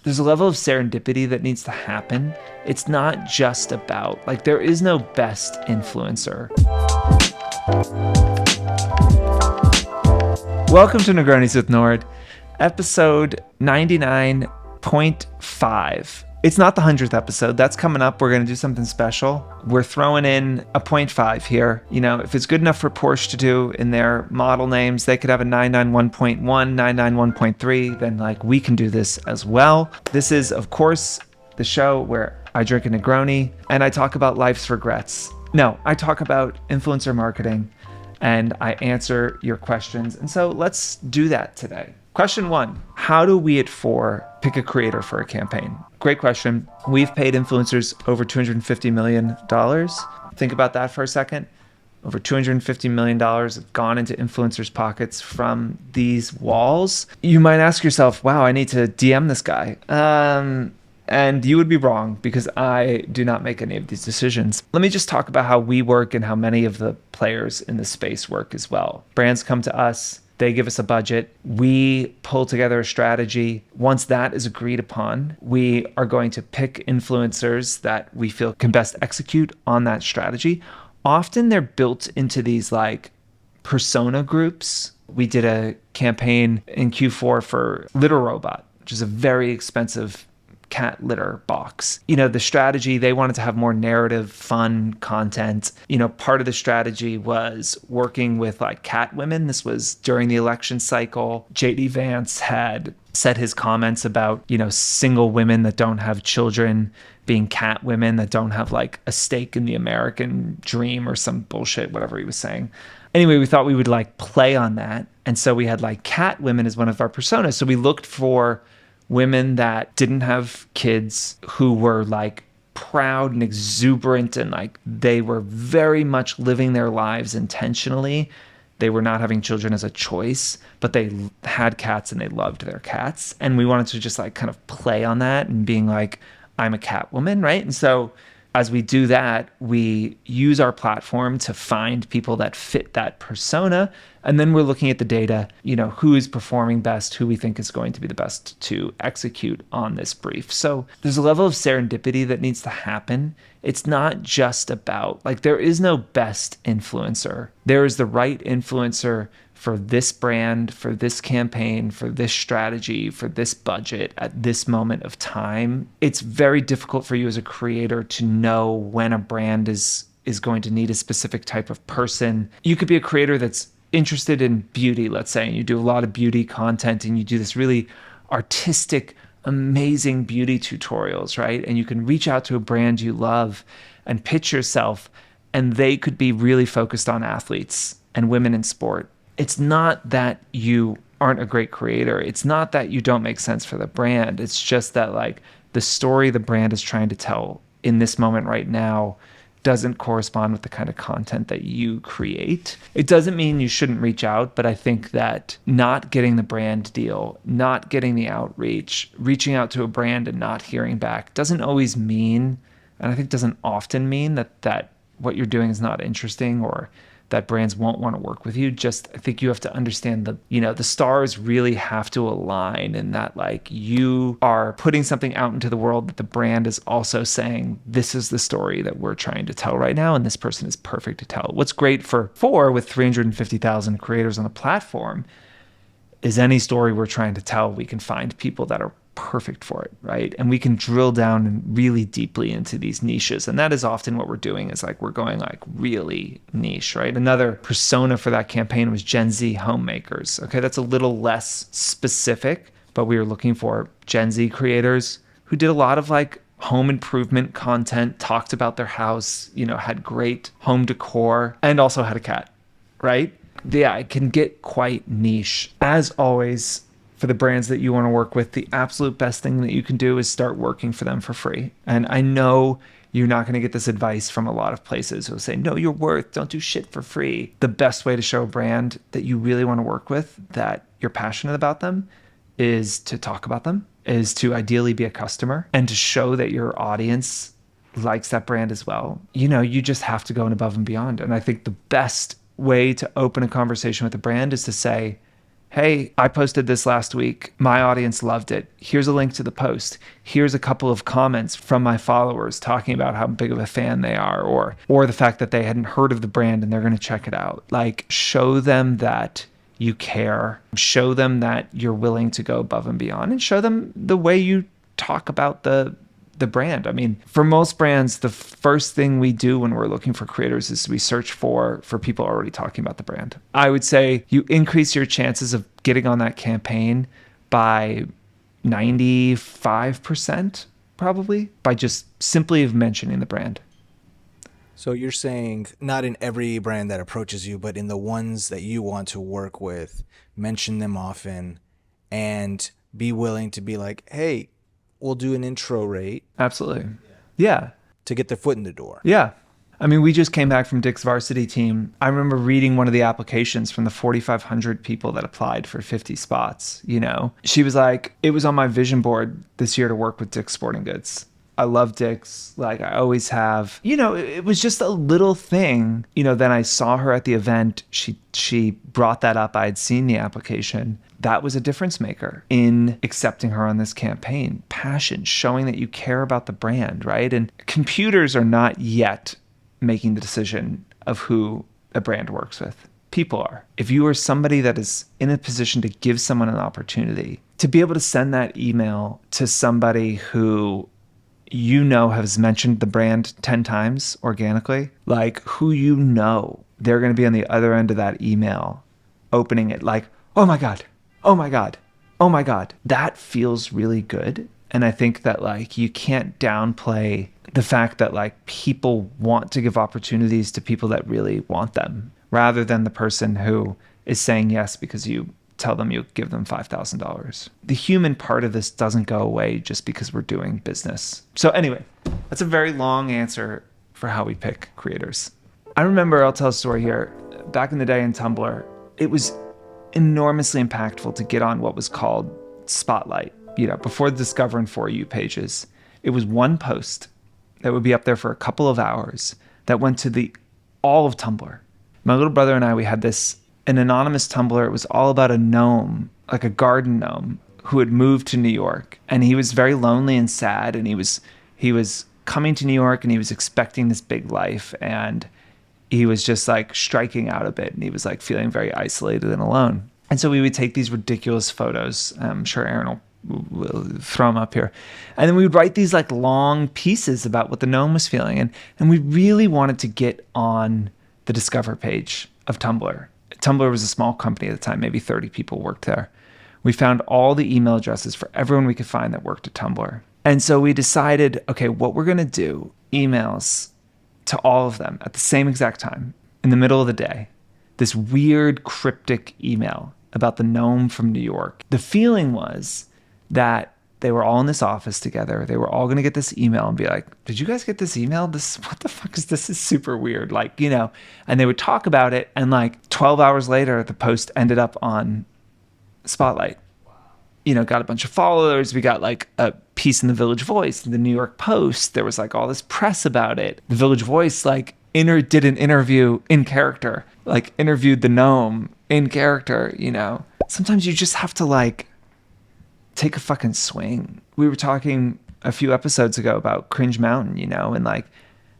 There's a level of serendipity that needs to happen. It's not just about, like, there is no best influencer. Welcome to Negronis with Nord, episode 99.5. It's not the 100th episode. That's coming up. We're going to do something special. We're throwing in a 0.5 here. You know, if it's good enough for Porsche to do in their model names, they could have a 991.1, 991.3. Then, like, we can do this as well. This is, of course, the show where I drink a Negroni and I talk about life's regrets. No, I talk about influencer marketing and I answer your questions. And so let's do that today. Question 1, how do we at Fohr pick a creator for a campaign? Great question. We've paid influencers over $250 million. Think about that for a second. Over $250 million have gone into influencers' pockets from these walls. You might ask yourself, wow, I need to DM this guy. And you would be wrong because I do not make any of these decisions. Let me just talk about how we work and how many of the players in the space work as well. Brands come to us. They give us a budget. We pull together a strategy. Once that is agreed upon, we are going to pick influencers that we feel can best execute on that strategy. Often they're built into these like persona groups. We did a campaign in Q4 for Litter Robot, which is a very expensive cat litter box. You know, the strategy, they wanted to have more narrative, fun content. You know, part of the strategy was working with like cat women. This was during the election cycle. JD Vance had said his comments about, you know, single women that don't have children being cat women that don't have like a stake in the American dream or some bullshit, whatever he was saying. Anyway, we thought we would like play on that. And so we had like cat women as one of our personas. So we looked for women that didn't have kids, who were like proud and exuberant and like they were very much living their lives intentionally. They were not having children as a choice, but they had cats and they loved their cats. And we wanted to just like kind of play on that and being like, I'm a cat woman, right? And so as we do that, we use our platform to find people that fit that persona. And then we're looking at the data, you know, who is performing best, who we think is going to be the best to execute on this brief. So there's a level of serendipity that needs to happen. It's not just about, like, there is no best influencer. There is the right influencer for this brand, for this campaign, for this strategy, for this budget at this moment of time. It's very difficult for you as a creator to know when a brand is going to need a specific type of person. You could be a creator that's interested in beauty, let's say, and you do a lot of beauty content and you do this really artistic, amazing beauty tutorials, right? And you can reach out to a brand you love and pitch yourself, and they could be really focused on athletes and women in sport. It's not that you aren't a great creator. It's not that you don't make sense for the brand. It's just that like the story the brand is trying to tell in this moment right now doesn't correspond with the kind of content that you create. It doesn't mean you shouldn't reach out, but I think that not getting the brand deal, not getting the outreach, reaching out to a brand and not hearing back doesn't always mean, and I think doesn't often mean that what you're doing is not interesting or that brands won't want to work with you. Just, I think you have to understand that, you know, the stars really have to align, and that like you are putting something out into the world that the brand is also saying, this is the story that we're trying to tell right now, and this person is perfect to tell. What's great for Fohr with 350,000 creators on the platform is any story we're trying to tell, we can find people that are perfect for it, right? And we can drill down and really deeply into these niches. And that is often what we're doing, is like we're going like really niche, right? Another persona for that campaign was Gen Z homemakers. Okay, that's a little less specific, but we were looking for Gen Z creators who did a lot of like home improvement content, talked about their house, you know, had great home decor, and also had a cat, right? Yeah, it can get quite niche. As always, for the brands that you want to work with, the absolute best thing that you can do is start working for them for free. And I know you're not going to get this advice from a lot of places who will say, know your worth, don't do shit for free. The best way to show a brand that you really want to work with, that you're passionate about them, is to talk about them, is to ideally be a customer, and to show that your audience likes that brand as well. You know, you just have to go above and beyond. And I think the best way to open a conversation with a brand is to say, hey, I posted this last week. My audience loved it. Here's a link to the post. Here's a couple of comments from my followers talking about how big of a fan they are, or the fact that they hadn't heard of the brand and they're going to check it out. Like, show them that you care. Show them that you're willing to go above and beyond, and show them the way you talk about the brand. I mean, for most brands, the first thing we do when we're looking for creators is we search for people already talking about the brand. I would say you increase your chances of getting on that campaign by 95%, probably, by just simply mentioning the brand. So you're saying not in every brand that approaches you, but in the ones that you want to work with, mention them often and be willing to be like, hey, we'll do an intro rate. Absolutely. Yeah. To get their foot in the door. Yeah. I mean, we just came back from Dick's varsity team. I remember reading one of the applications from the 4,500 people that applied for 50 spots. You know, she was like, it was on my vision board this year to work with Dick's Sporting Goods. I love Dick's, like I always have. You know, it was just a little thing. You know, then I saw her at the event. She brought that up. I had seen the application. That was a difference maker in accepting her on this campaign. Passion, showing that you care about the brand, right? And computers are not yet making the decision of who a brand works with. People are. If you are somebody that is in a position to give someone an opportunity, to be able to send that email to somebody who you know has mentioned the brand 10 times organically, like who you know, they're going to be on the other end of that email, opening it like, oh my God, oh my God, oh my God. That feels really good. And I think that like you can't downplay the fact that like people want to give opportunities to people that really want them, rather than the person who is saying yes because you tell them you'll give them $5,000. The human part of this doesn't go away just because we're doing business. So anyway, that's a very long answer for how we pick creators. I remember, I'll tell a story here. Back in the day in Tumblr, it was enormously impactful to get on what was called Spotlight. You know, before the Discover and For You pages, it was one post that would be up there for a couple of hours that went to all of Tumblr. My little brother and I, we had an anonymous Tumblr. It was all about a gnome, like a garden gnome, who had moved to New York. And he was very lonely and sad. And he was coming to New York and he was expecting this big life. And he was just like striking out a bit. And he was like feeling very isolated and alone. And so we would take these ridiculous photos. I'm sure Aaron will throw them up here. And then we would write these like long pieces about what the gnome was feeling. And we really wanted to get on the Discover page of Tumblr. Tumblr was a small company at the time, maybe 30 people worked there. We found all the email addresses for everyone we could find that worked at Tumblr. And so we decided, okay, what we're going to do, emails to all of them at the same exact time, in the middle of the day, this weird cryptic email about the gnome from New York. The feeling was that they were all in this office together. They were all going to get this email and be like, did you guys get this email? What the fuck is this? This is super weird. Like, you know, and they would talk about it. And like 12 hours later, the post ended up on Spotlight. You know, got a bunch of followers. We got like a piece in the Village Voice, the New York Post. There was like all this press about it. The Village Voice like did an interview in character, like interviewed the gnome in character, you know. Sometimes you just have to like take a fucking swing. We were talking a few episodes ago about Cringe Mountain, you know, and like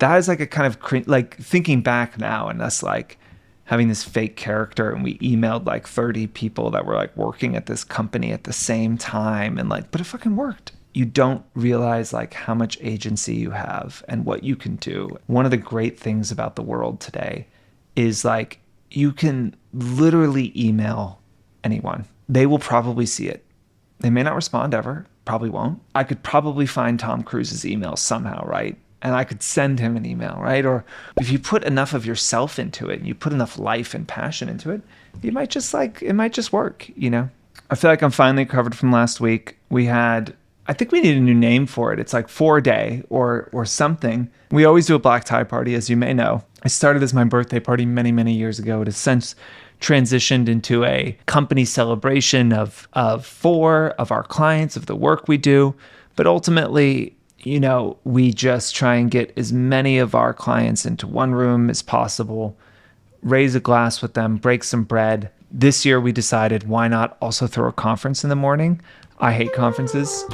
that is like a kind of like thinking back now and us like having this fake character, and we emailed like 30 people that were like working at this company at the same time, and like, but it fucking worked. You don't realize like how much agency you have and what you can do. One of the great things about the world today is like you can literally email anyone. They will probably see it. They may not respond ever, probably won't. I could probably find Tom Cruise's email somehow, right? And I could send him an email, right? Or if you put enough of yourself into it and you put enough life and passion into it, it might just work, you know? I feel like I'm finally recovered from last week. I think we need a new name for it. It's like 4-day or something. We always do a black tie party, as you may know. I started as my birthday party many, many years ago. It has since transitioned into a company celebration of Fohr, of our clients, of the work we do. But ultimately, you know, we just try and get as many of our clients into one room as possible, raise a glass with them, break some bread, This year we decided, why not also throw a conference in the morning? I hate conferences.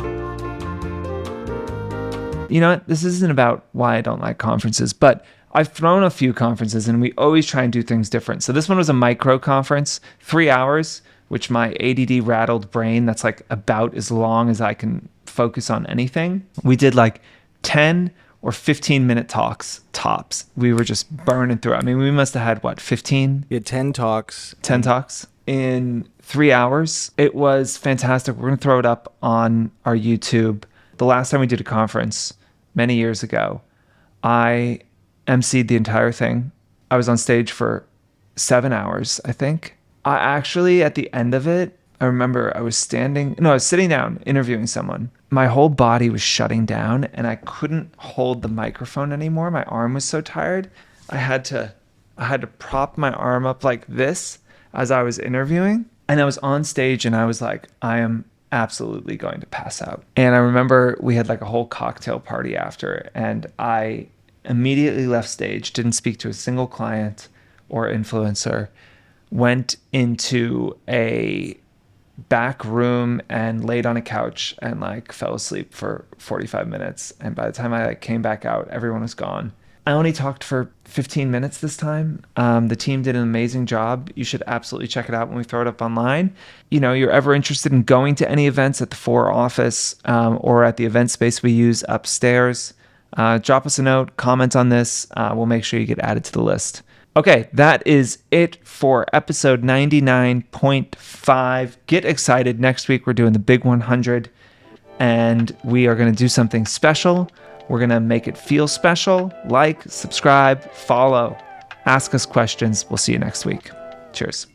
You know what? This isn't about why I don't like conferences, but I've thrown a few conferences and we always try and do things different. So this one was a micro conference, 3 hours, which my ADD rattled brain, that's like about as long as I can focus on anything. We did like 10 or 15-minute talks tops. We were just burning through. I mean, we must have had, what, 15? You had 10 talks. 10 talks in 3 hours. It was fantastic. We're going to throw it up on our YouTube. The last time we did a conference, many years ago, I emceed the entire thing. I was on stage for 7 hours, I think. I actually, at the end of it, I remember I was sitting down interviewing someone. My whole body was shutting down and I couldn't hold the microphone anymore. My arm was so tired. I had to prop my arm up like this as I was interviewing. And I was on stage and I was like, I am absolutely going to pass out. And I remember we had like a whole cocktail party after, and I immediately left stage, didn't speak to a single client or influencer, went into a back room and laid on a couch and like fell asleep for 45 minutes. And by the time I came back out, everyone was gone. I only talked for 15 minutes this time. The team did an amazing job. You should absolutely check it out when we throw it up online. You know, you're ever interested in going to any events at the Fohr office or at the event space we use upstairs, drop us a note, comment on this. We'll make sure you get added to the list. Okay, that is it for episode 99.5. Get excited. Next week, we're doing the big 100, and we are going to do something special. We're going to make it feel special. Like, subscribe, follow, ask us questions. We'll see you next week. Cheers.